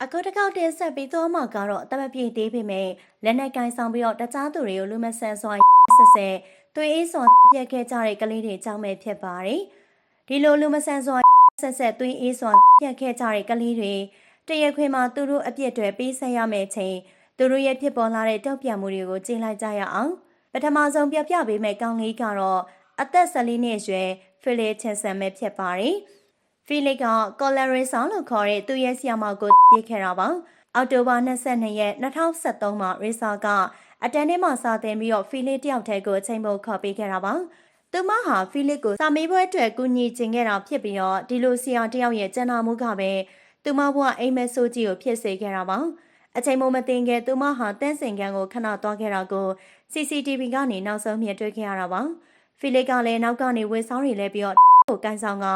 အခုတစ်ခေါက်တင်ဆက်ပြီးတော့မှကတော့အသက်မပြည့်သေးပေမဲ့လက်နက်ကင်ဆောင်ပြီးတော့တခြားသူတွေကိုလူမဆန်စွာဆက်ဆက်သွေးအေးစွာပြက်ခဲ့ကြတဲ့ကလေးတွေကြောင့်ပဲဖြစ်ပါတယ်။ဒီလိုလူမဆန်စွာဆက်ဆက်သွေးအေးစွာပြက်ခဲ့ကြတဲ့ကလေးတွေတရက်ခွင်မှာသူတို့အပြစ်တွေပေးဆက်ရမယ့်ချိန်သူတို့ရဲ့ဖြစ်ပေါ်လာတဲ့တောက်ပြမှုတွေကိုကြည့်လိုက်ကြရအောင်။ပထမဆုံးပြပြပေးမယ့်ကောင်းလေးကတော့အသက်14နှစ်အရွယ်ဖီလစ်ချင်ဆန်ပဲဖြစ်ပါတယ်။ဖီလစ်ကကော်လာရီဆောင်လို့ခေါ်တဲ့သူ့ရဲ့ဆီယမကိုပြေးခဲ့တာပါ။အောက်တိုဘာ22ရက်2013မှာရီဆာကအတန်ထဲမှာစာတင်ပြီးတော့ဖီလစ်တယောက်တည်းကိုအချိန်ပိုခေါ်ပေးခဲ့တာပါ။သူမဟာဖီလစ်ကိုစာမေးပွဲအတွက်ကူညီချင်ခဲ့တာဖြစ်ပြီးတော့ဒီလိုဆီယာတယောက်ရဲ့ကျန်နာမှုကပဲသူမဘဝအိမ်မက်ဆိုးကြီးကိုဖြစ်စေခဲ့တာပါ။အချိန်မို့မတင်ခဲ့သူမဟာတန်းစင်ကန်ကိုခဏသွားခဲ့တာကို CCTV ကနေနောက်ဆုံးမြင်တွေ့ခဲ့ရတာပါ။ဖီလစ်ကလည်းနောက်ကနေဝေဆောင်တွေလဲပြီးတော့ကိုကန်ဆောင်က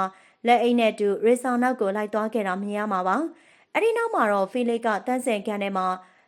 လက်အိတ်နဲ့တူရေဆောင်နောက်ကိုလိုက်သွားခဲ့တာမြင်ရမှာပါ။အဲ့ဒီနောက်မှာတော့ဖီလစ်ကတန်းစင်ကန်ထဲမှာ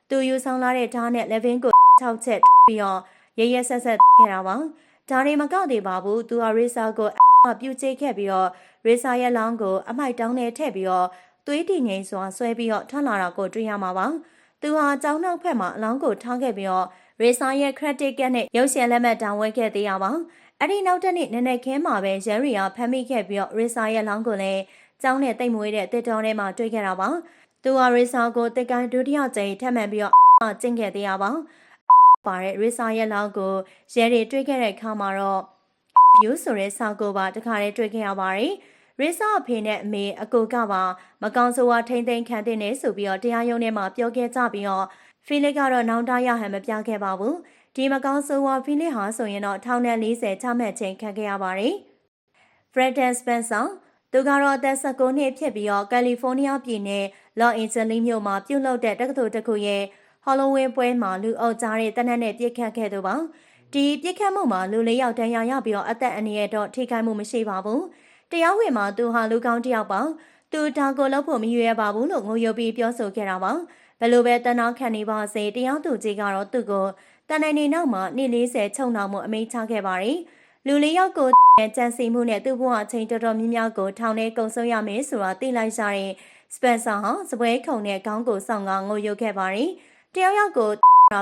သူယူဆောင်လာတဲ့ဓာတ်နဲ့လက်ဗင်းကို6ချက်ပြီးတော့ရရဆက်ဆက်ခဲ့တာပါ။ဓာတ်တွေမကောက်သေးပါဘူး။သူဟာရေဆာကိုပြူကျိခဲ့ပြီးတော့ရေဆာရဲ့လောင်းကိုအမိုက်တောင်းနဲ့ထည့်ပြီးတော့သွေးတည်ငြိမ်စွာဆွဲပြီးတော့ထွက်လာတာကိုတွေ့ရမှာပါ။သူဟာကျောင်းနောက်ဖက်မှာအလောင်းကိုထားခဲ့ပြီးတော့ရေဆာရဲ့ credit card နဲ့ရုပ်ရှင်လက်မှတ်တောင်းဝဲခဲ့သေးရပါ။အဲ့ဒီနောက်တစ်နေ့နနက်ခင်းမှာပဲရဲရီယာဖမ်းမိခဲ့ပြီးတော့ရေဆာရဲ့လောင်းကိုလည်းကျောင်းနဲ့တိတ်မွေးတဲ့တစ်တော်ထဲမှာတွေ့ခဲ့တာပါ။သူဟာရေဆာကိုတစ်ကိုင်းဒုတိယကြိမ်ထပ်မံပြီးတော့ကျင့်ခဲ့သေးရပါ။ပါတဲ့ရေဆာရဲ့လောင်းကိုရဲတွေတွေ့ခဲ့တဲ့အခါမှာတော့ view ဆိုတဲ့စာကိုပါတခါတည်းတွေ့ခဲ့ရပါတယ်။ရေဆာအဖေနဲ့အမေအကိုကပါမကောင်းဆိုးဝါထိမ့်သိမ်းခံတဲ့နေဆိုပြီးတော့တရားရုံးထဲမှာပြောခဲ့ကြပြီးတော့ဖီလစ်ကတော့နောင်တရဟန်မပြခဲ့ပါဘူး။ဒီမကောင်းဆိုးဝါဖီလစ်ဟာဆိုရင်တော့1040ချမှတ်ခြင်းခံခဲ့ရပါတယ်။ Fredden Spencer သူကတော့အသက်19နှစ်ဖြစ်ပြီးတော့ကယ်လီဖိုးနီးယားပြည်နယ်လော့အန်ဂျလိစ်မြို့မှာပြုလုပ်တဲ့တက္ကသိုလ်တစ်ခုရဲ့ဟော်လိုဝင်းပွဲမှာလူအုပ်ကြားတဲ့တနက်နဲ့ပြစ်ခတ်ခဲ့သူပါ။ဒီပြစ်ခတ်မှုမှာလူ၄ယောက်တန်းရပြီးတော့အသက်အန္တရာယ်တော့ထိခိုက်မှုမရှိပါဘူး။တရားဝင်မှာသူဟာလူကောင်းတစ်ယောက်ပါ။သူဒါကိုလုပ်ဖို့မရွေးပါဘူးလို့ငိုယိုပြီးပြောဆိုခဲ့တာပါ။ဘယ်လိုပဲတနာခံနေပါစေတရားသူကြီးကတော့သူ့ကိုတန်နိုင်နေနောက်မှာနေ့40ချုံနှောင်မှုအမိန့်ချခဲ့ပါတယ်။လူ၄ယောက်ကိုကြံစီမှုနဲ့သူ့ဘဝအချိန်တော်တော်များများကိုထောင်ထဲကုန်ဆုံးရမယ်ဆိုတာသိလိုက်ကြတဲ့စပန်ဆာဟာစပွဲခုံနဲ့ခေါင်းကိုဆောင်ကငိုယိုခဲ့ပါတယ်။တယောက်ယောက်ကို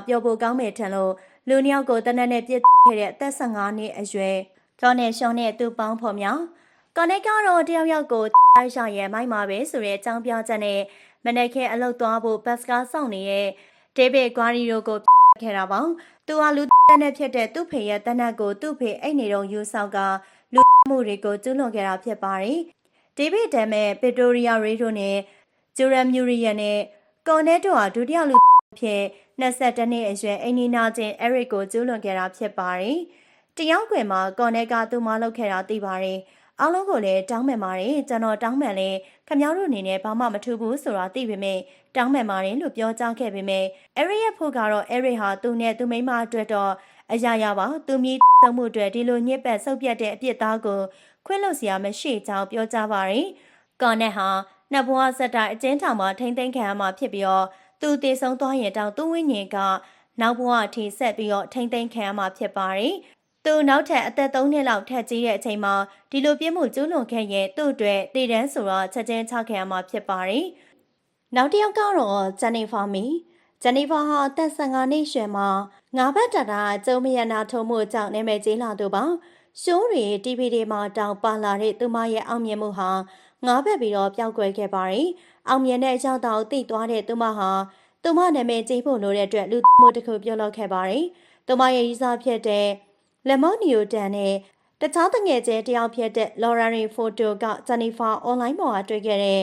ပြောဖို့ကောင်းမယ်ထင်လို့လူနှစ်ယောက်ကိုတနက်နဲ့ပြစ်ခဲ့တဲ့အသက်15နှစ်အရွယ်ကျော်နဲ့ရှောင်းနဲ့သူ့ပေါင်းဖော်များကော်နက်ကတော့တယောက်ယောက်ကိုတိုက်ရရဲ့မိုက်မှာပဲဆိုတဲ့အကြောင်းပြချက်နဲ့မနေ့ကအလုပ်သွားဖို့ဘတ်စကားစောင့်နေတဲ့ဒေးဗစ်ဂွာရီယိုကိုခဲ့တာပါသူဟာလူတက်နဲ့ဖြစ်တဲ့သူ့ဖေရဲ့တနက်ကိုသူ့ဖေအိတ်နေတော့ယူဆောင်ကလူမှုတွေကိုကျူးလွန်ခဲ့တာဖြစ်ပါတယ်ဒေးဗစ်ဒမ်မဲ့ပီတိုရီယာရီဒိုနဲ့ဂျူရမ်မြူရီယန်နဲ့ကော်နက်တို့ဟာဒုတိယလူဖြစ်22နှစ်အရွယ်အိနီနာချင်းအဲရစ်ကိုကျူးလွန်ခဲ့တာဖြစ်ပါတယ်တယောက်ခွင်မှာကော်နက်ကသူ့မလုပ်ခဲ့တာသိပါတယ်အားလုံးကိုလည်းတောင်းပန်ပါတယ်ကျွန်တော်တောင်းပန်လဲခမ ्याव တို့အနေနဲ့ဘာမှမထူးဘူးဆိုတာသိပေမဲ့တောင်းပန်ပါတယ်လို့ပြောကြားခဲ့ပေမဲ့အဲရစ်ရဲ့ဖို့ကတော့အဲရစ်ဟာသူနဲ့သူမိမအတွက်တော့အရာရပါသူမြည်သုံးမှုအတွက်ဒီလိုညစ်ပတ်ဆုပ်ပြတ်တဲ့အပြစ်သားကိုခွင့်လွှတ်စရာမရှိကြောင်းပြောကြားပါတယ်ကော်နက်ဟာနှစ်ဘဝဆက်တိုက်အကျဉ်းထောင်မှာထိမ့်သိမ်းခံရမှာဖြစ်ပြီးတော့သူတည်ဆုံးသွားရင်တောင်သူ့ဝိညာဉ်ကနောက်ဘဝအထိဆက်ပြီးတော့ထိမ့်သိမ်းခံရမှာဖြစ်ပါတယ်သူနောက်ထပ်အသက်3နှစ်လောက်ထက်ကြီးတဲ့အချိန်မှာဒီလိုပြစ်မှုကျူးလွန်ခဲ့ရင်သူ့အတွက်တည်တန်းဆိုတော့ချက်ချင်းချခဲ့ရမှာဖြစ်ပါတယ်။နောက်တစ်ယောက်ကတော့ဂျန်နီဖာမီဂျန်နီဖာဟာအသက်15နှစ်ရွယ်မှာငါးဘက်တာကျုံမရနာထုံမှုကြောင့်နာမည်ကြီးလာသူပါ။ရှိုးတွေ TV တွေမှာတောင်ပါလာတဲ့သူမရဲ့အောင်မြင်မှုဟာငါးဘက်ပြီးတော့ပျောက်ကွယ်ခဲ့ပါတယ်။အောင်မြင်တဲ့အကြောင်းတော့သိသွားတဲ့သူမဟာသူမနာမည်ကြီးဖို့လိုတဲ့အတွက်လူမှုတစ်ခုပြုလုပ်ခဲ့ပါတယ်။သူမရဲ့ရည်စားဖြစ်တဲ့လက်မော့နီယိုတန်နဲ့တခြားတငယ်ချင်းတယောက်ဖြစ်တဲ့လော်ရန်ရီဖိုတိုကဂျန်နီဖာအွန်လိုင်းပေါ်မှာတွေ့ခဲ့တဲ့အ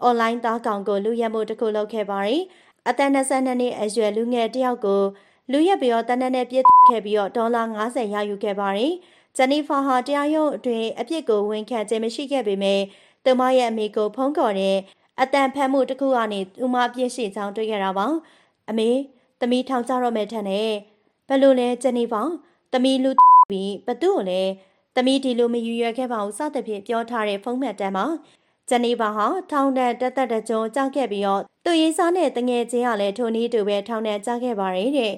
ွန်လိုင်းသားကောင်ကိုလူရက်မှုတစ်ခုလုပ်ခဲ့ပါတယ်။အသက်22နှစ်အရွယ်လူငယ်တယောက်ကိုလူရက်ပြီးတော့တနက်နဲ့ပြစ်ခဲ့ပြီးတော့ဒေါ်လာ90ရယူခဲ့ပါတယ်။ဂျန်နီဖာဟာတရားရုံးအတွင်းအပြစ်ကိုဝန်ခံခြင်းမရှိခဲ့ပေမဲ့သူမရဲ့အမေကိုဖုန်းခေါ်တဲ့အတန်ဖမ်းမှုတစ်ခုကနေသူမအပြစ်ရှိကြောင်းတွေ့ခဲ့တာပါ။အမေသမီးထောင်ကြတော့မယ်ထန်တယ်။ဘယ်လိုလဲဂျန်နီဖာသမီးလူပြီးဘသူ့ကိုလည်းသမီးဒီလိုမယူရခဲ့ပါဘူးစသဖြင့်ပြောထားတဲ့ဖုန်းမှတ်တမ်းမှာဂျန်နီဖာဟာထောင်ဒဏ်တက်ကြုံကြောက်ခဲ့ပြီးတော့သူရေးစားနဲ့တငယ်ချင်းကလည်းထိုနည်းတူပဲထောင်ဒဏ်ကြားခဲ့ပါတယ်တဲ့